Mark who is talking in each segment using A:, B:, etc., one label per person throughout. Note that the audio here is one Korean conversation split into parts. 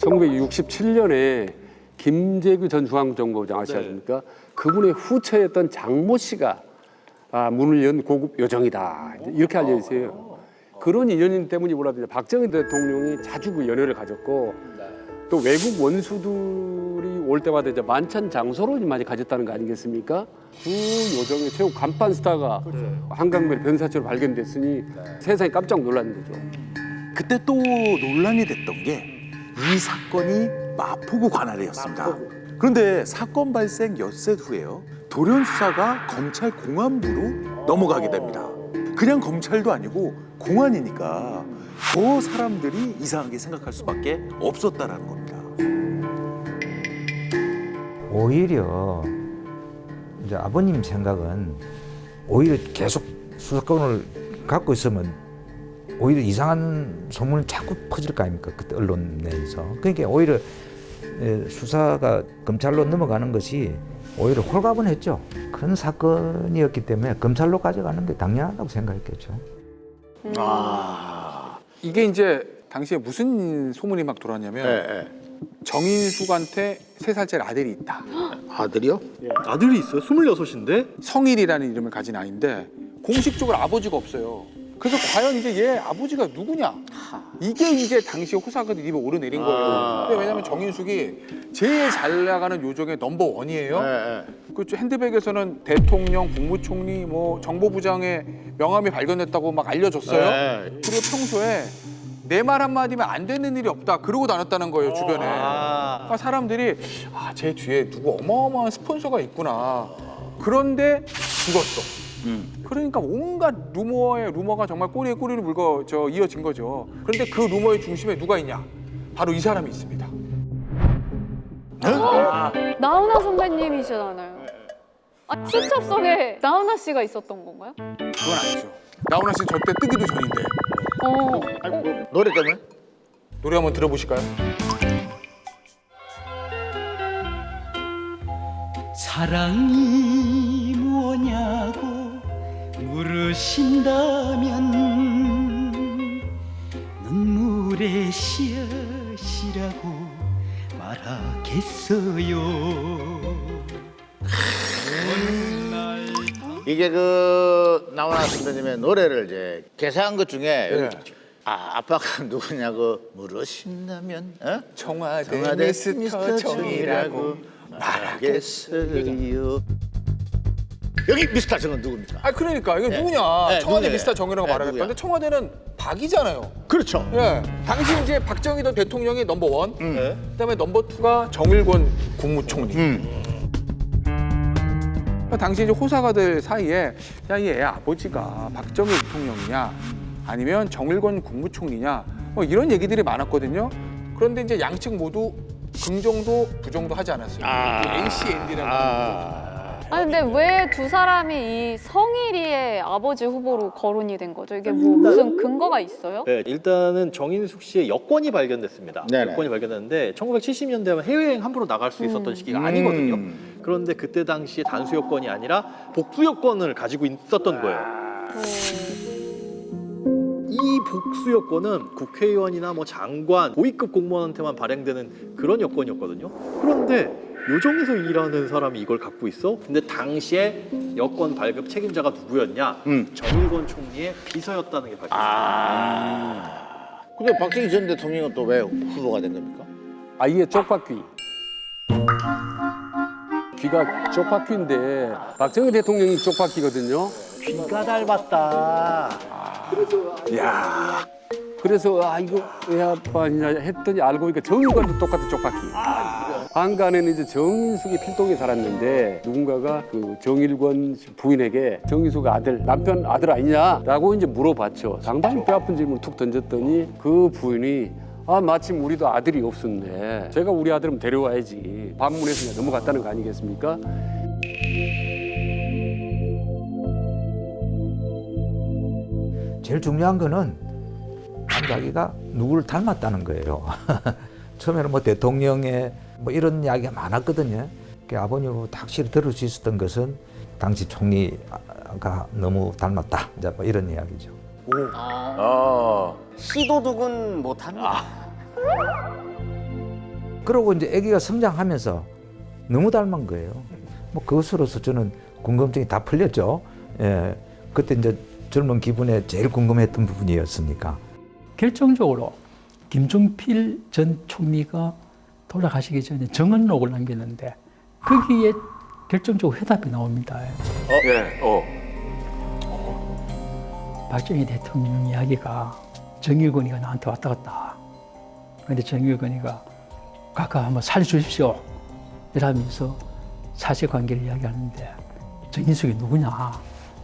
A: 1967년에 김재규 전 중앙정보부장 아시지 않습니까? 그분의 후처였던 장모 씨가 문을 연 고급 요정이다. 이렇게 알려 있어요. 그런 인연 때문이 몰라도 박정희 대통령이 자주 그 연회를 가졌고 또 외국 원수들이 올 때마다 이제 만찬 장소로 많이 가졌다는 거 아니겠습니까? 그 요정의 최고 간판 스타가 한강변 변사체로 발견됐으니 세상이 깜짝 놀란 거죠.
B: 그때 또 논란이 됐던 게 이 사건이 마포구 관할이었습니다. 그런데 사건 발생 엿새 후에요. 돌연 수사가 검찰 공안부로 넘어가게 됩니다. 그냥 검찰도 아니고 공안이니까 더 사람들이 이상하게 생각할 수밖에 없었다라는 겁니다.
C: 오히려 이제 아버님 생각은 오히려 계속 수사권을 갖고 있으면 오히려 이상한 소문이 자꾸 퍼질 거 아닙니까? 그때 언론 내에서. 그러니까 오히려 수사가 검찰로 넘어가는 것이 오히려 홀가분했죠. 큰 사건이었기 때문에 검찰로 가져가는 게 당연하다고 생각했겠죠.
D: 이게 이제 당시에 무슨 소문이 막 돌았냐면 정인숙한테 3살짜리 아들이 있다.
E: 아들이요?
F: 아들이 있어요? 26인데?
D: 성일이라는 이름을 가진 아이인데 공식적으로 아버지가 없어요. 그래서 과연 이제 얘 아버지가 누구냐? 이게 이제 당시 호사가들 입에 오르내린 거예요. 근데 왜냐면 정인숙이 제일 잘 나가는 요정의 넘버원이에요. 그렇죠. 핸드백에서는 대통령, 국무총리, 뭐 정보부장의 명함이 발견됐다고 막 알려줬어요. 그리고 평소에 내 말 한마디면 안 되는 일이 없다. 그러고 다녔다는 거예요, 주변에. 그러니까 사람들이 쟤 뒤에 누구 어마어마한 스폰서가 있구나. 그런데 죽었어. 그러니까 온갖 루머가 정말 꼬리에 꼬리를 물고 이어진 거죠. 그런데 그 루머의 중심에 누가 있냐? 바로 이 사람이 있습니다.
G: 나훈아 선배님이시잖아요. 수첩속에 나훈아 씨가 있었던 건가요?
D: 그건 아니죠. 나훈아 씨 저 때 뜨기도 전인데.
E: 노래 때문에?
D: 노래 한번 들어보실까요?
H: 사랑이 뭐냐고 물으신다면 눈물의 씨앗이라고 말하겠어요.
E: 이게 그 나훈아 선배님의 노래를 이제 개사한 것 중에 아빠가 누구냐고 물으신다면
D: 청와대 미스터 정이라고
E: 말하겠어요. 여기 미스터 정은 누굽니까?
D: 그러니까 이게 누구냐? 청와대
E: 누구예요?
D: 미스터 정이라고 말하겠다.
E: 누구야?
D: 근데 청와대는 박이잖아요.
E: 그렇죠.
D: 예. 당시 이제 박정희 대통령이 넘버원, 그다음에 넘버2가 정일권 국무총리. 당시 이제 호사가들 사이에 얘 아버지가 박정희 대통령이냐 아니면 정일권 국무총리냐 뭐 이런 얘기들이 많았거든요. 그런데 이제 양측 모두 긍정도 부정도 하지 않았어요. NCND라는
G: 근데 왜 두 사람이 이 성일이의 아버지 후보로 거론이 된 거죠? 이게 뭐 무슨 근거가 있어요?
F: 네, 일단은 정인숙 씨의 여권이 발견됐습니다.
E: 네네.
F: 여권이 발견됐는데 1970년대 하면 해외여행 함부로 나갈 수 있었던 시기가 아니거든요. 그런데 그때 당시에 단수 여권이 아니라 복수 여권을 가지고 있었던 거예요. 이 복수 여권은 국회의원이나 뭐 장관, 고위급 공무원한테만 발행되는 그런 여권이었거든요. 그런데 요정에서 일하는 사람이 이걸 갖고 있어? 근데 당시에 여권 발급 책임자가 누구였냐? 정일권 총리의 비서였다는 게 밝혀졌습니다.
E: 근데 박정희 전 대통령은 또 왜 후보가 된 겁니까?
A: 아이의 쪽박귀. 귀가 쪽박귀인데 박정희 대통령이 쪽박귀거든요.
F: 귀가 닮았다.
A: 그래서 이거 왜 아빠냐 했더니 알고 보니까 정일권도 똑같은 쪽박귀. 한간에는 이제 정인숙이 필동에 살았는데 누군가가 그 정일권 부인에게 정인숙 남편 아들 아니냐라고 이제 물어봤죠. 상당히 뼈아픈 질문을 툭 던졌더니 그 부인이 마침 우리도 아들이 없었네. 제가 우리 아들은 데려와야지. 반문해서 그냥 넘어갔다는 거 아니겠습니까?
C: 제일 중요한 거는 자기가 누구를 닮았다는 거예요. 처음에는 뭐 대통령의 뭐 이런 이야기가 많았거든요. 그 아버님으로 확실히 들을 수 있었던 것은 당시 총리가 너무 닮았다. 이제 뭐 이런 이야기죠.
I: 씨도둑은 못합니다.
C: 그러고 이제 아기가 성장하면서 너무 닮은 거예요. 뭐 그것으로서 저는 궁금증이 다 풀렸죠. 예, 그때 이제 젊은 기분에 제일 궁금했던 부분이었으니까.
H: 결정적으로 김종필 전 총리가 돌아가시기 전에 정언록을 남겼는데 거기에 결정적으로 회답이 나옵니다. 박정희 대통령 이야기가 정일권이가 나한테 왔다 갔다. 그런데 정일권이가 각각 한번 살려주십시오. 이러면서 사실관계를 이야기하는데 정인숙이 누구냐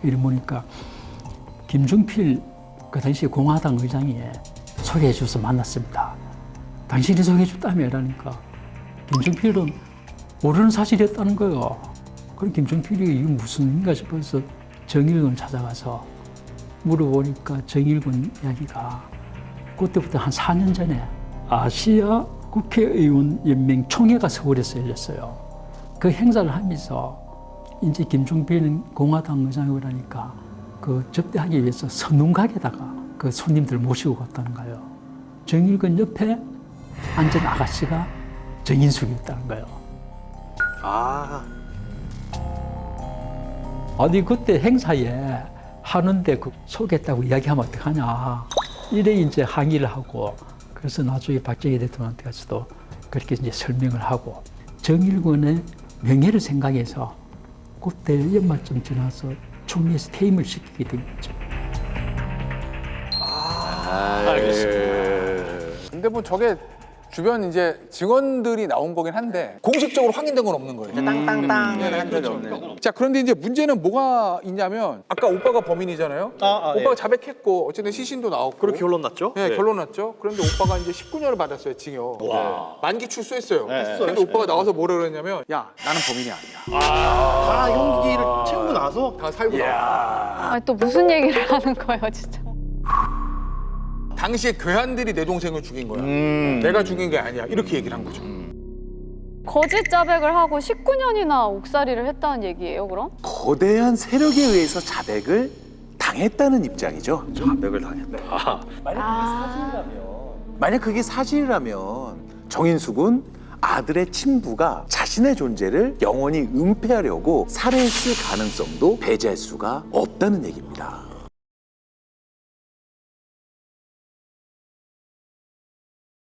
H: 이러니까 김종필 그 당시 공화당 의장이 소개해 줘서 만났습니다. 당신이 소개해 줬다며 이러니까 김종필은 모르는 사실이었다는 거예요. 그럼 김종필이 이게 무슨 일인가 싶어서 정일권을 찾아가서 물어보니까 정일권 이야기가 그때부터 한 4년 전에 아시아 국회의원 연맹 총회가 서울에서 열렸어요. 그 행사를 하면서 이제 김종필은 공화당 의장이고 그러니까 그 접대하기 위해서 선운각에다가 그 손님들 모시고 갔다는 거예요. 정일권 옆에 앉은 아가씨가 정인숙이었다는 거예요. 아니 그때 행사에 하는데 그 소개했다고 이야기하면 어떡하냐. 이래 이제 항의를 하고 그래서 나중에 박정희 대통령한테 가서도 그렇게 이제 설명을 하고 정일권의 명예를 생각해서 그때 연말쯤 지나서 총리에서 퇴임을 시키게 된 거죠.
D: 근데 뭐 저게 주변 이제 증언들이 나온 거긴 한데 공식적으로 확인된 건 없는 거예요.
E: 땅땅땅을 한 적이 없네.
D: 자, 그런데 이제 문제는 뭐가 있냐면 아까 오빠가 범인이잖아요. 오빠가 자백했고 어쨌든 시신도 나왔고.
F: 그렇게 결론 났죠?
D: 네, 결론 났죠. 그런데 오빠가 이제 19년을 받았어요, 징역. 만기 출소했어요. 근데 오빠가 나와서 뭐라 그랬냐면 야, 나는 범인이 아니야.
F: 다 형기를 채우고 나서
D: 다 살고 나와.
G: 아니 또 무슨 얘기를 하는 거예요, 진짜.
D: 당시에 괴한들이 내 동생을 죽인 거야. 내가 죽인 게 아니야. 이렇게 얘기를 한 거죠.
G: 거짓 자백을 하고 19년이나 옥살이를 했다는 얘기예요, 그럼?
B: 거대한 세력에 의해서 자백을 당했다는 입장이죠.
F: 자백을 당했다.
B: 만약 그게 사실이라면 정인숙은 아들의 친부가 자신의 존재를 영원히 은폐하려고 살해했을 가능성도 배제할 수가 없다는 얘기입니다.